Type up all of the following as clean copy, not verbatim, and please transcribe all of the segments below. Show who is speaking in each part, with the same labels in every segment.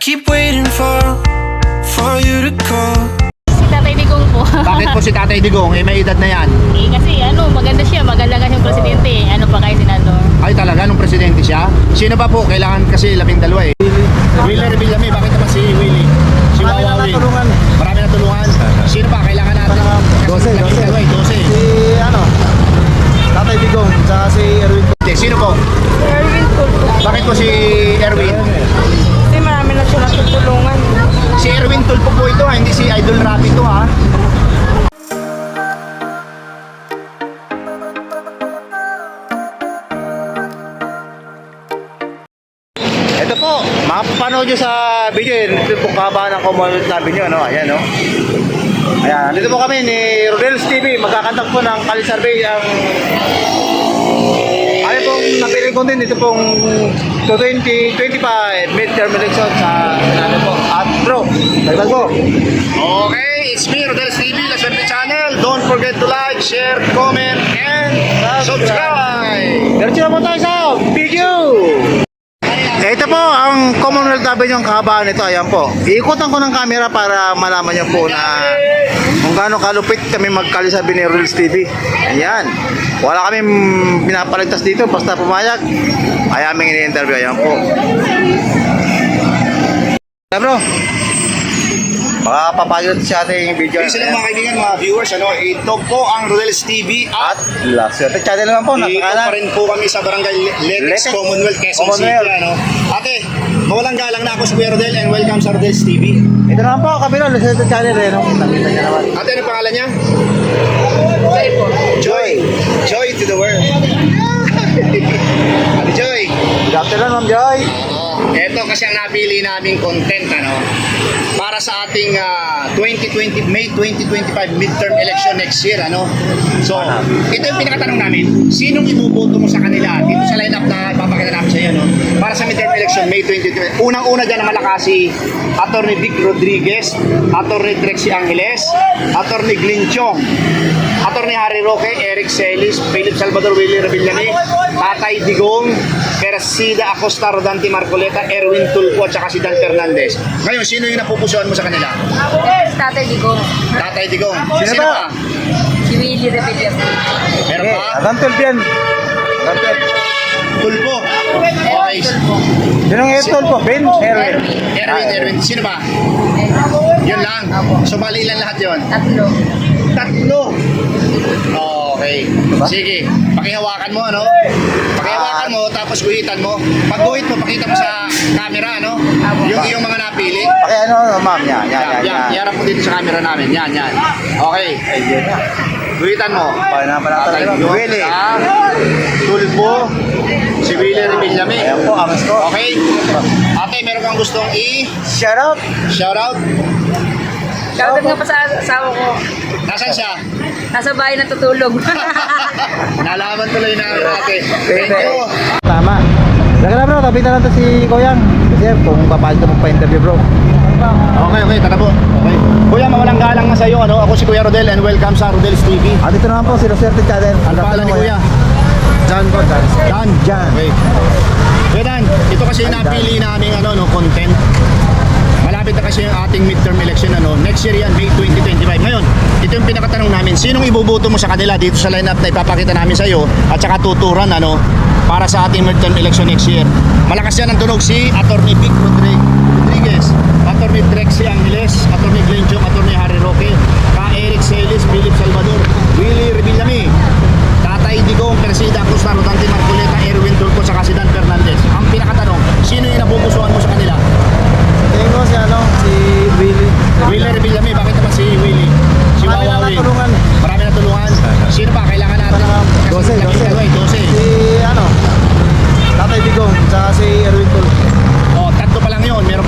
Speaker 1: keep waiting for you to call.
Speaker 2: Si Tatay Digong po.
Speaker 3: Bakit po si Tatay Digong? Eh, may edad na yan.
Speaker 2: Eh, kasi maganda siya, maganda nga yung presidente. Ano pa kayo, senador?
Speaker 3: Ay talaga, nung presidente siya? Sino ba po? Kailangan kasi 12 eh. Willie Revillame, bakit naman si Willie? Si
Speaker 4: Marami na
Speaker 3: Wawawi.
Speaker 4: natulungan.
Speaker 3: Marami na tulungan. Sino pa? Kailangan natin.
Speaker 4: 12.
Speaker 3: 12 eh, 12.
Speaker 4: Si Tatay Digong, tsaka si Erwin.
Speaker 3: Sino po?
Speaker 5: Erwin Tulfo.
Speaker 3: Bakit po si Erwin?
Speaker 5: Kasi marami na siya natutulungan.
Speaker 3: Si Erwin Tulfo po ito ha, hindi si Idol Rapi ito ha. Ito po, makapapanood nyo sa video yun. Ito po kahabaan ng Commonwealth namin nyo, ano? Ayan, no? Ayan, dito po kami ni Rodel's TV. Magkakantak po ng Kali Survey ang... Ano pong napiling content dito pong 2025 midterm election sa ano po. At bro, dagdag po. Okay, it's me, Rodel's TV, La Suerte Channel. Don't forget to like, share, comment, and subscribe. Diretso na po tayo sa video. Ito po ang Commonwealth Avenue ang kahabaan nito. Ayan po. Iikutan ko ng camera para malaman niyo po na kung gaano kalupit kami magkalisabi ni Rodel's TV. Ayan. Wala kami pinapaligtas dito basta pumayag. Ay aming ini-interview. Ayan po. Bro, baka papagod sa ating video.
Speaker 6: Please lang mga kaibigan, mga viewers, ito po ang Rodel's TV
Speaker 3: At
Speaker 6: at
Speaker 3: La Suerte Channel naman po.
Speaker 6: dito pa rin po kami sa Barangay Letex,
Speaker 3: Letex,
Speaker 6: Commonwealth, Quezon City.
Speaker 3: Commonwealth.
Speaker 6: Ate, mawalang galang na ako si Kuya Rodel and welcome sa Rodel's TV.
Speaker 3: Ito naman po kabila. La Suerte Channel. Kita niya naman.
Speaker 6: Ate, ano pangalan niya?
Speaker 2: Joy po.
Speaker 6: Joy. Joy to the world. Ate Joy.
Speaker 3: Good afternoon, Ma'am Joy.
Speaker 6: Ito kasi ang napili naming content para sa ating May 2025 midterm election next year So, ito yung pinakatanong namin, sinong ibuboto mo sa kanila dito sa lineup na ipapakita namin sa iyo para sa midterm election May 2025. Unang-una dyan na malakas si Atty. Vic Rodriguez, Atty. Trexie Angeles, Atty. Glenn Chong, Atty. Harry Roque, Eric Celis, Philip Salvador, Willie Revillame, Tatay Digong, Persida Acosta, Rodante Marcoleta, Erwin Tulfo, at saka si Dan Fernandez. Ngayon, sino yung napupusuan mo sa kanila?
Speaker 2: Si Tatay Digong.
Speaker 6: Tatay Digong.
Speaker 3: Sino ba?
Speaker 2: Si Willie Revillame.
Speaker 6: Meron pa?
Speaker 3: Hanggang 12 yan. Hanggang 12.
Speaker 6: Tulfo. Okay.
Speaker 3: Sino ang Etol po? Ben? Erwin.
Speaker 6: Erwin. Sino ba? Yun lang. So, bali ilan lahat yun?
Speaker 2: Tatlo.
Speaker 6: Tatlo. Okay. Sige. Pakihawakan mo, Pakihawakan mo, tapos guhitan mo. Pag guhit mo, pakita mo sa camera, Yung mga napili.
Speaker 3: Okay, ma'am? Yan.
Speaker 6: Iharap mo dito sa camera namin. Yan. Okay.
Speaker 3: Ayun na.
Speaker 6: Guhitan mo.
Speaker 3: Panapalatan
Speaker 6: Tatay
Speaker 3: nila.
Speaker 6: Digong,
Speaker 3: Willie.
Speaker 6: Tulfo, si Willie Revillame.
Speaker 3: Ayan po, angas ko.
Speaker 6: Okay. Ate, meron kang gustong
Speaker 3: Shout out.
Speaker 6: shout out?
Speaker 2: Shoutout nga pa sa asawa ko.
Speaker 6: Nasaan siya?
Speaker 2: Nasa bahay natutulog.
Speaker 6: Nalaman tuloy namin ate. Thank you.
Speaker 3: Tama. Lagi na bro, tabi na lang to si Koyang. Kasi kung papayag ka magpa-interview bro.
Speaker 6: Okay, tara po. Okay. Kuya, mawalang galang na sa iyo. Ako si Kuya Rodel and welcome sa Rodel's TV.
Speaker 3: Ah, dito naman po, si Roserte Channel.
Speaker 6: Ang pangalan ni Kuya?
Speaker 3: John po, John.
Speaker 6: Dan. Okay. Kuya Dan, ito kasi yung napili namin content. Malapit na kasi yung ating midterm election next year yan, May 2025. Ngayon, ito yung pinakatanong namin, sinong ibuboto mo sa kanila dito sa lineup na ipapakita namin sa iyo at saka tuturan para sa ating midterm election next year. Malakas yan ang tunog si Atty. Vic Rodriguez, Atty. Trexie Angeles, Atty. Glenn Chong, Atty. Harry Roque, Eric Celis, Philip Salvador, Willie Revillame, Tatay Digong, Persida Acosta, Rodante Marcoleta, Erwin Tulfo, saka si Dan Fernandez. Ang pinakatanong, sino yung napupusuan mo sa kanila?
Speaker 4: Tingin ko si Willie.
Speaker 6: Willie Revillame, bakit naman si Willie? Si
Speaker 4: Marami na
Speaker 6: Wawawi.
Speaker 4: natulungan.
Speaker 6: Marami na tulungan. Sino pa? Kailangan natin. 12.
Speaker 4: Si Tatay Digong, tsaka si Erwin Tulfo.
Speaker 6: Tatlo pa lang yun. Meron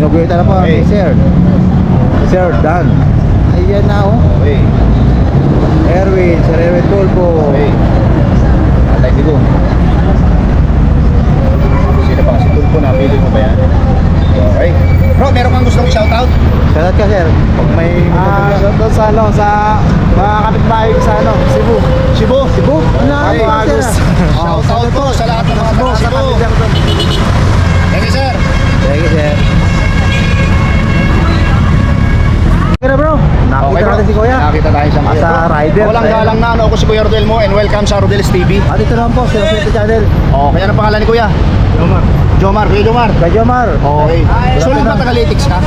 Speaker 4: Ginuguhitan na po
Speaker 6: Okay.
Speaker 4: ni Sir. Sir Dan. Ayan na oh.
Speaker 6: Okay.
Speaker 4: Erwin, Sir Erwin Tulpo.
Speaker 6: Okay. Tatay Digong. Sino pa? Si Tulpo, napili mo ba yan? Okay. Bro, meron kang gustong shoutout?
Speaker 4: Shoutout ka Sir. Pag may shoutout sa ano, sa mga kapitbahay ko sa ano, Cebu.
Speaker 6: Cebu.
Speaker 4: Cebu? Ano
Speaker 6: Ay,
Speaker 4: ako
Speaker 6: Agus.
Speaker 4: Sir?
Speaker 6: Shoutout po sa lahat ng mga taga Cebu. Thank you, sir.
Speaker 4: Thank you Sir. Okay na bro. Nakita
Speaker 6: bro.
Speaker 4: natin si Kuya.
Speaker 6: Nakita tayo sa
Speaker 4: Sa rider.
Speaker 6: Walang
Speaker 4: Ayan.
Speaker 6: galang na. Ako si Kuya Rodel mo and welcome sa Rodel's TV.
Speaker 4: At ito naman po, Sir Swerte Channel.
Speaker 6: Okay, ano pangalan ni Kuya? Jomar. Jomar, Kuya Jomar.
Speaker 4: Kay Jomar.
Speaker 6: Okay. So, ba Tagalitics ka?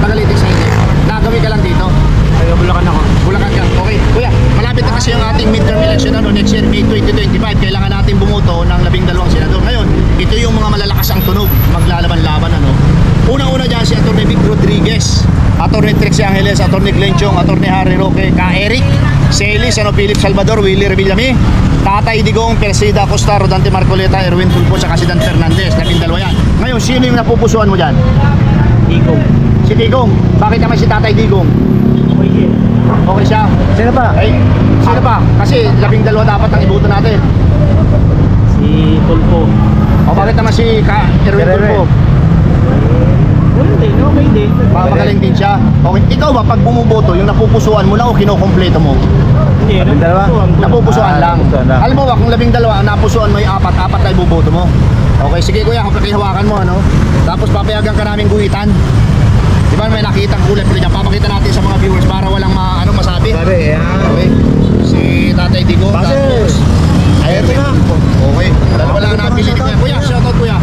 Speaker 6: Tagalitics ka hindi. Nagawin ka lang dito.
Speaker 4: Ay, Bulacan ako.
Speaker 6: Bulacan ka. Okay. Kuya, malapit na kasi yung ating midterm election next year, May 2025. Kailangan natin bumuto ng 12 senador. Ngayon, ito yung mga malalakas ang tunog. Maglalaban-laban, Unang-una dyan si Atty. Vic Rodriguez, Atty. Trixie Angeles, Atty. Glenn Chong, Atty. Harry Roque, Ka Eric, Celis, Philip Salvador, Willie Revillame, Tatay Digong, Persida Acosta, Rodante Marcoleta, Erwin Tulfo, saka si Dan Fernandez. 12 yan. Ngayon, sino yung napupusuan mo dyan?
Speaker 4: Digong.
Speaker 6: Si Digong. Bakit naman si Tatay Digong? Okay siya.
Speaker 4: Sino pa?
Speaker 6: Ay, sino pa? Kasi 12 dapat ang iboto natin.
Speaker 4: Si Tulpo.
Speaker 6: O bakit naman si Erwin
Speaker 4: Erwin.
Speaker 6: Tulfo?
Speaker 4: Okay din.
Speaker 6: Magaling din siya. Okay, ikaw ba pag bumuboto, yung napupusuan mo lang o kinukumpleto mo?
Speaker 4: Hindi, dalawa.
Speaker 6: Napupusuan lang.
Speaker 4: napupusuan lang.
Speaker 6: Alam mo ba, kung 12 ang napusuan mo yung apat na iboboto mo. Okay, sige kuya, kung pakihawakan mo, Tapos papayagan ka namin guhitan. Di ba may nakitang kulay po dyan? Papakita natin sa mga viewers para walang masabi.
Speaker 4: Sabi,
Speaker 6: Okay. Si Tatay Digo.
Speaker 4: Base.
Speaker 6: Tapos,
Speaker 4: Ay, ito na.
Speaker 6: okay. Dalawa lang ang napili ni Kuya. Kuya, shoutout kuya.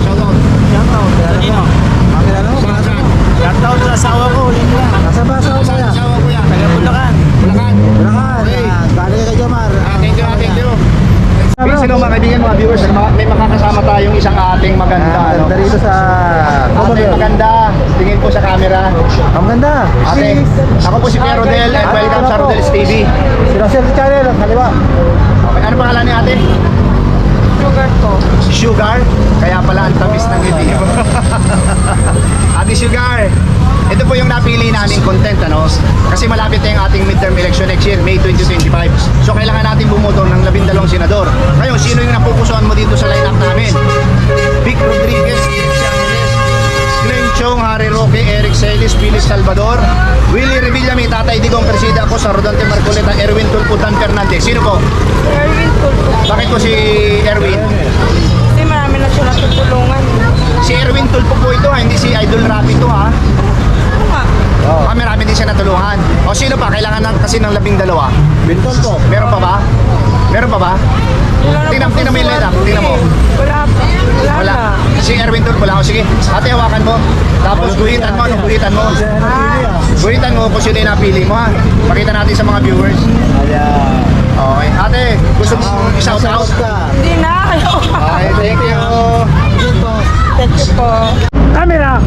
Speaker 6: Shoutout. Saan, saan?
Speaker 4: Shoutout sa asawa ko, ulit lang. Nasa ba asawa ko
Speaker 6: Saan
Speaker 4: ya?
Speaker 6: asawa kuya?
Speaker 4: Taga Bulacan.
Speaker 6: Bulacan.
Speaker 4: Bulacan.
Speaker 6: Okay.
Speaker 4: Galing kay Jomar.
Speaker 6: Thank you, thank you. Sino mga kaibigan, mga viewers, may makakasama tayong isang ating maganda.
Speaker 4: Ganda rito sa...
Speaker 6: Ate, maganda. Tingin po sa camera.
Speaker 4: Ang ganda.
Speaker 6: Ate, ako po si Kuya Rodel and welcome sa Rodel's TV.
Speaker 4: Sila Sir Channel, ang kaliwa.
Speaker 6: Okay, ano pangalan ni ate?
Speaker 5: Sugar ko.
Speaker 6: Si Sugar. Kaya pala ang tamis ng ngiti. Ate Sugar, ito po yung napili naming content, Kasi malapit na yung ating midterm election next year, May 2025. So kailangan natin bumoto ng 12 senador. Ngayon, sino yung napupusuan mo dito sa lineup namin? Vic Rodriguez, Trixie Angeles, Glenn Chong, Harry Roque, Eric Celis, Philip Salvador, Willie Revillame, Tatay Digong, Persida Acosta, Rodante Marcoleta, Erwin Tulfo, Dan Fernandez. Sino po?
Speaker 5: Erwin Tulfo.
Speaker 6: Bakit po si Erwin?
Speaker 5: Kasi marami na siya natutulungan.
Speaker 6: Si Erwin Tulfo po ito, hindi si Idol Rapi ito,
Speaker 5: Oo nga.
Speaker 6: Marami din siya natulungan. O sino pa? Kailangan kasi ng 12.
Speaker 4: Bintol po.
Speaker 6: Meron pa ba? Meron pa ba?
Speaker 5: Wala na
Speaker 6: Tingnan mo yung lineup. Tingnan mo.
Speaker 5: Wala pa.
Speaker 6: Wala. Si Erwin Tulfo lang. O sige, ate hawakan mo. Tapos guhitan mo. Anong guhitan mo? Guhitan mo kung sino yung napili mo, Pakita natin sa mga viewers. Okay. Ate, gusto mo i-shout out?
Speaker 5: Hindi na.
Speaker 6: Okay, thank you.
Speaker 5: Thank you po.
Speaker 4: Camera!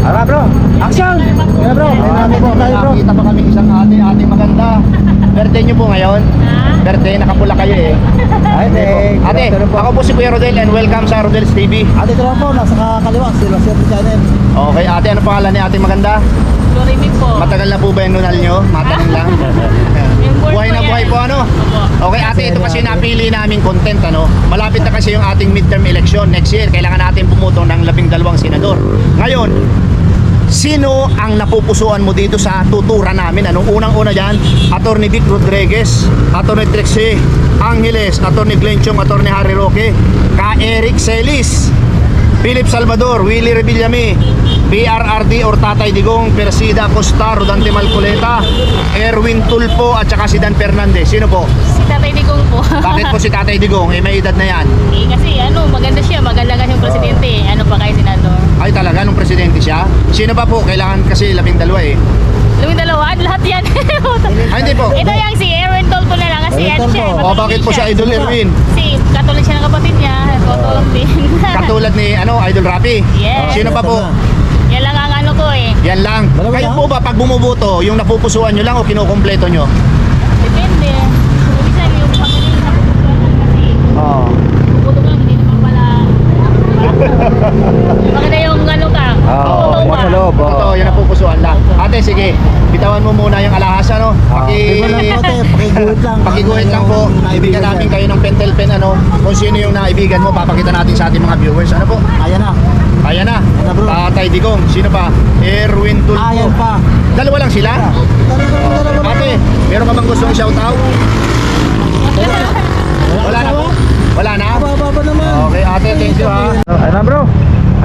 Speaker 4: Ara bro! Action! Kaya bro!
Speaker 6: Nakita pa kami isang ating maganda. Birthday niyo po ngayon? Birthday, nakapula kayo eh.
Speaker 4: Ay, thank.
Speaker 6: Ate, ako po si Kuya Rodel and welcome sa Rodel's TV.
Speaker 4: Ate, ito lang po, nasa kaliwa, sila Sir Channel.
Speaker 6: Okay, ate, ano pangalan ni ate maganda?
Speaker 2: Florimi po.
Speaker 6: Matagal na po ba yung nunal nyo? Matanong lang.
Speaker 2: Yung board
Speaker 6: Buhay
Speaker 2: ko
Speaker 6: na
Speaker 2: yan.
Speaker 6: buhay po,
Speaker 2: Opo.
Speaker 6: Okay, ate, ito kasi napili naming content, Malapit na kasi yung ating midterm election next year. Kailangan natin bumuto ng 12 senador. Ngayon, sino ang napupusuan mo dito sa tuturan namin? Unang-una dyan, Atty. Vic Rodriguez, Atty. Trixie Angeles, Atty. Glenn Chong, Atty. Harry Roque, Ka Eric Celis, Philip Salvador, Willie Revillame, PRRD or Tatay Digong, Persida Acosta, Rodante Marcoleta, Erwin Tulfo at saka si Dan Fernandez. Sino po?
Speaker 2: Si Tatay Digong po.
Speaker 6: Bakit po si Tatay Digong? May edad na yan.
Speaker 2: Kasi maganda siya. Maganda nga yung presidente. Ano pa kayo senador?
Speaker 6: Ay talaga, nung presidente siya? Sino pa po? Kailangan kasi 12 eh.
Speaker 2: Luming dalawa, lahat yan.
Speaker 6: Ay hindi po.
Speaker 2: Ito yung si Erwin Tulfo na lang kasi
Speaker 4: Erwin
Speaker 2: ano siya.
Speaker 4: Tulfo.
Speaker 6: O bakit po siya Idol Erwin?
Speaker 2: Si Katolik siya ng kapatid niya. Tutulong din.
Speaker 6: Katulad ni Idol Rapi.
Speaker 2: Yes.
Speaker 6: Sino pa po?
Speaker 2: Yan lang ang ano ko eh.
Speaker 6: Yan lang.
Speaker 4: Dalawa
Speaker 6: Kayo
Speaker 4: lang?
Speaker 6: po ba pag bumuboto, yung napupusuan nyo lang o kinukumpleto nyo?
Speaker 2: Depende. Minsan yung pamilya na kasi
Speaker 6: Oo.
Speaker 2: puputo lang, hindi naman pala. Maganda yung ano ka,
Speaker 4: Oo,
Speaker 2: Totoo
Speaker 4: sa
Speaker 2: ba?
Speaker 4: loob.
Speaker 6: Totoo, yan ang pupusuan lang. Ate, sige, bitawan mo muna yung alahas, ano?
Speaker 4: Pakiguhit lang.
Speaker 6: Pakiguhit lang po. Ibigyan namin kayo ng pentel pen, ano? Kung sino yung naibigan mo, papakita natin sa ating mga viewers. Ano po?
Speaker 4: Ayan na.
Speaker 6: Ayan na.
Speaker 4: na, bro.
Speaker 6: Tatay Digong. Sino pa? Erwin Tulfo.
Speaker 4: Ayan pa.
Speaker 6: Dalawa lang sila? Ate, meron ka bang gustong shoutout? Wala na po? Wala na?
Speaker 4: Baba naman.
Speaker 6: Okay, ate, thank you ha.
Speaker 4: Ayun na bro.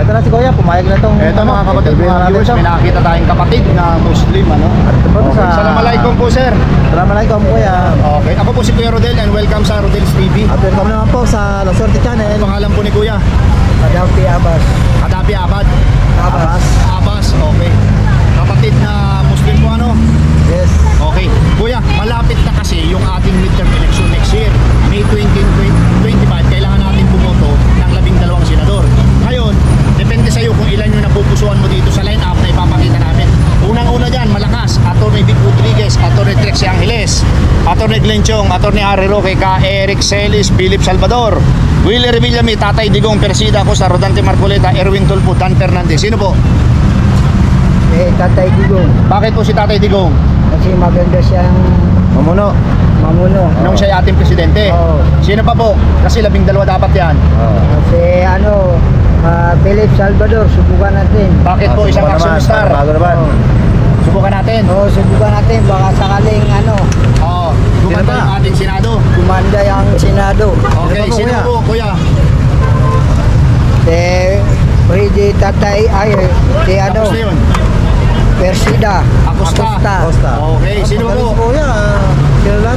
Speaker 4: Ito na si Kuya, pumayag na tong
Speaker 6: Ito mga kapatid, mga viewers, may nakita tayong kapatid na Muslim, ano?
Speaker 4: Ito po
Speaker 6: Okay.
Speaker 4: sa...
Speaker 6: Assalamualaikum po, sir.
Speaker 4: Assalamualaikum Kuya.
Speaker 6: Okay, ako po si Kuya Rodel and welcome sa Rodel's TV.
Speaker 4: At welcome naman po sa La Suerte Channel.
Speaker 6: Ang pangalan po ni Kuya?
Speaker 4: Adapi Abbas.
Speaker 6: Adapi Abad.
Speaker 4: Abbas.
Speaker 6: Abbas, okay. Kapatid na Muslim po, ano?
Speaker 4: Yes.
Speaker 6: Okay. Kuya, malapit na kasi yung ating midterm election next year. May 2025, kailangan natin bumoto ng 12 senador. Ngayon, depende sa'yo kung ilan yung napupusuan mo dito sa line-up na ipapakita namin. Unang-una dyan, malakas. Atty. Vic Rodriguez, Atty. Trexie Angeles, Atty. Glenn Chong, Atty. Harry Roque, Ka Eric Celis, Philip Salvador, Willie Revillame, Tatay Digong, Persida Acosta, Rodante Marcoleta, Erwin Tulfo, Dan Fernandez. Sino po?
Speaker 4: Tatay Digong.
Speaker 6: Bakit po si Tatay Digong?
Speaker 4: Kasi maganda siyang
Speaker 6: Mamuno.
Speaker 4: mamuno.
Speaker 6: Nung siya ay ating presidente.
Speaker 4: Oo.
Speaker 6: Sino pa po? Kasi 12 dapat yan.
Speaker 4: Kasi Philip Salvador, subukan natin.
Speaker 6: Bakit po isang action star?
Speaker 4: Bago naman.
Speaker 6: Subukan natin.
Speaker 4: Oo, subukan natin. Baka sakaling
Speaker 6: Oo. Gumanda
Speaker 4: Sino pa?
Speaker 6: yung ating Senado.
Speaker 4: kumanda yung Senado.
Speaker 6: Okay,
Speaker 4: Ano po,
Speaker 6: sino
Speaker 4: Kuya?
Speaker 6: po, kuya?
Speaker 4: Pwede tatay,
Speaker 6: Tapos na yun.
Speaker 4: Persida.
Speaker 6: Acosta. Okay, sino po?
Speaker 4: Kuya, kilala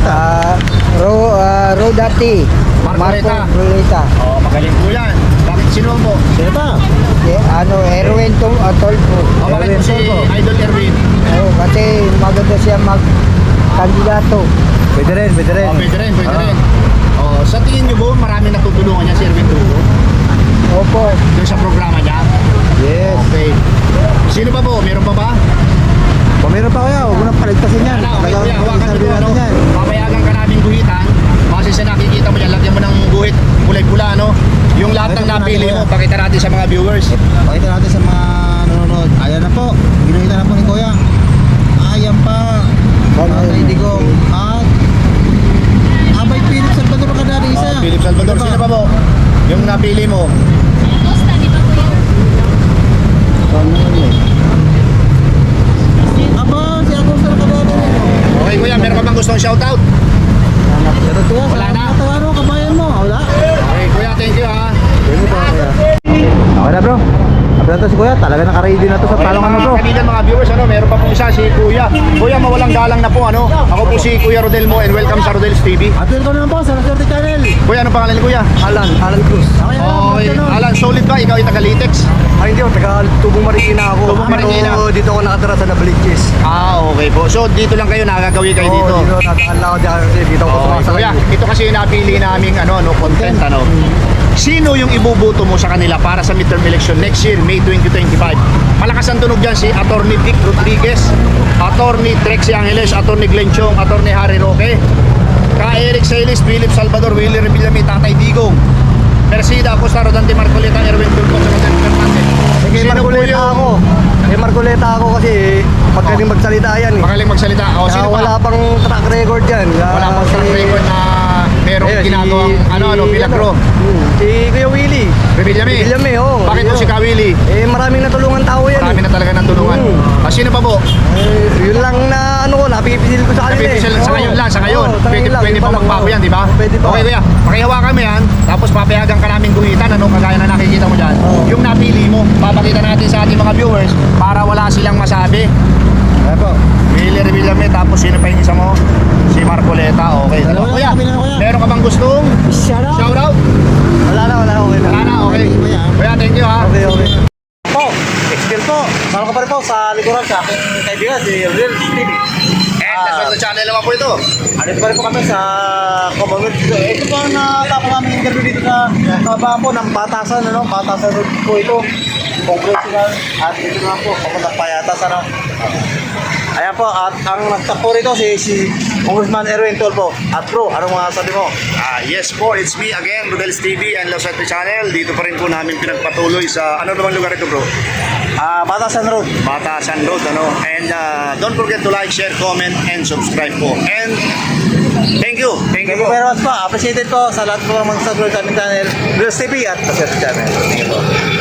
Speaker 4: Rodati.
Speaker 6: Marcoleta.
Speaker 4: Marcoleta.
Speaker 6: Oh, magaling po yan. Bakit sino po?
Speaker 4: Sino pa? Erwin Tolfo.
Speaker 6: Oh, bakit po si Idol Erwin?
Speaker 4: Kasi maganda siya mag-kandidato. Pwede rin.
Speaker 6: Oh, pwede rin. Oh, sa tingin niyo po, marami natutulungan niya si Erwin Tulfo
Speaker 4: Opo.
Speaker 6: doon sa programa niya?
Speaker 4: Yes.
Speaker 6: Okay. Sino pa po? Meron pa ba?
Speaker 4: Meron pa kaya, huwag mo nang paligtasin yan.
Speaker 6: Ano, okay, kuya, hawakan mo
Speaker 4: Sabi
Speaker 6: doon, ano?
Speaker 4: natin yan.
Speaker 6: Papayagan ka namin guhitan. Kasi sa nakikita mo dyan, lagyan mo ng guhit kulay-pula, ano? Yung lahat ng
Speaker 4: Pakita natin,
Speaker 6: napili
Speaker 4: kuya.
Speaker 6: mo, pakita natin sa mga viewers.
Speaker 4: Pakita natin sa mga nanonood. Ayan na po. Ginuhita na po ni Kuya. Ayan pa. Tatay Digong. At Abay Philip Salvador ka dati isa.
Speaker 6: Oh, Philip Salvador, sino pa po? Yung napili mo.
Speaker 2: Costa, di ba po yun?
Speaker 4: Aba, si Acosta ka dati.
Speaker 6: Okay, kuya, meron ka bang gustong shoutout? Wala na.
Speaker 4: Katawaro, kabayan mo. Wala.
Speaker 6: Okay, kuya, thank you ha.
Speaker 4: Okay na bro. Abra to si Kuya. Talaga naka-ready na to sa talong ano bro.
Speaker 6: Kanina mga viewers, ano, meron pa pong isa si Kuya. Kuya, mawalang galang na po, ano. Ako po si Kuya Rodel Mo and welcome sa Rodel's TV.
Speaker 4: At welcome naman po sa La Suerte Channel.
Speaker 6: Kuya, ano pangalan ni Kuya?
Speaker 4: Alan Cruz. Okay,
Speaker 6: Okay, Alan, solid ba? Ikaw ay taga-Litex?
Speaker 7: Hindi ako, taga Tubong Marikina ako.
Speaker 6: Tubong Marikina.
Speaker 7: Pero dito ako nakatira sa Nabaliches.
Speaker 6: Okay po. So, dito lang kayo, nakagawi kayo dito.
Speaker 7: Dito tataan lang ako dyan kasi dito ako
Speaker 6: Okay,
Speaker 7: sumasakay.
Speaker 6: kuya, ito kasi yung napili naming content, ano. Sino yung ibubuto mo sa kanila para sa midterm election next year, May 2025? Malakas ang tunog dyan si Atty. Vic Rodriguez, Atty. Trexie Angeles, Atty. Glenn Chong, Atty. Harry Roque, Ka Eric Celis, Philip Salvador, Willie Revillame, Tatay Digong, Persida Acosta, Rodante Marcoleta, Erwin Tulfo, Rodante Fernandez.
Speaker 7: Kay
Speaker 6: Sino po
Speaker 7: Marcoleta
Speaker 6: yung-
Speaker 7: ako. Kay Marcoleta ako kasi magaling magsalita yan eh.
Speaker 6: Magaling magsalita. O,
Speaker 7: Kaya
Speaker 6: sino pa?
Speaker 7: wala pang track record yan.
Speaker 6: Wala pang track record na merong
Speaker 7: Ayun,
Speaker 6: ginagawang milagro.
Speaker 7: Si Kuya Willie.
Speaker 6: Revillame.
Speaker 7: Revillame, oo.
Speaker 6: Bakit po si Kawili?
Speaker 7: Maraming natulungan tao yan.
Speaker 6: Marami na talaga ng tulungan. Sino pa po?
Speaker 7: Yun lang na napipisil ko sa kanila
Speaker 6: Napipisil sa ngayon lang, sa ngayon.
Speaker 7: Oo, sa
Speaker 6: Pwede,
Speaker 7: ngayon lang,
Speaker 6: pwede
Speaker 7: yun
Speaker 6: pa
Speaker 7: lang,
Speaker 6: magbago
Speaker 7: oo.
Speaker 6: yan, di ba?
Speaker 7: Pwede pa.
Speaker 6: Okay, kuya. Pakihawakan mo yan, tapos papayagan ka namin guhitan, kagaya na nakikita mo dyan.
Speaker 7: Oo.
Speaker 6: Yung napili mo, papakita natin sa ating mga viewers para wala silang masabi.
Speaker 4: Ayan po.
Speaker 6: Willie Revillame, tapos sino pa yung isa mo? Si Marcoleta, okay.
Speaker 4: Dalawa lang
Speaker 6: Kuya,
Speaker 4: kami na, kuya.
Speaker 6: meron ka bang gustong
Speaker 4: Shout out.
Speaker 6: shoutout?
Speaker 7: Wala na, okay na.
Speaker 6: Wala na, okay.
Speaker 4: Kuya.
Speaker 6: Kuya, thank you ha.
Speaker 7: Okay.
Speaker 4: Po, extend po. Sama ka pa rin po sa likuran sa aking kaibigan si Real TV.
Speaker 6: And nasa channel naman po ito.
Speaker 4: Andito pa rin po kami sa Commonwealth. Ito po ang natapos namin interview dito sa baba po ng Batasan, Batasan Road po ito. Congressional at ito naman po, papuntang Payatas, Ayan po, at ang nagtakpo rito si Congressman Erwin Tulfo. At bro, anong mga sabi mo?
Speaker 6: Yes po, it's me again, Rodel's TV and La Suerte Channel. Dito pa rin po namin pinagpatuloy sa, ano namang lugar ito bro?
Speaker 4: Batasan Road.
Speaker 6: Batasan Road, ano. And don't forget to like, share, comment, and subscribe po. And thank you. Thank you
Speaker 4: Thank you
Speaker 6: po.
Speaker 4: very much po. Appreciated po sa lahat po ng mga subscribe sa aming channel, Reels TV at Pasir Channel. Thank you po.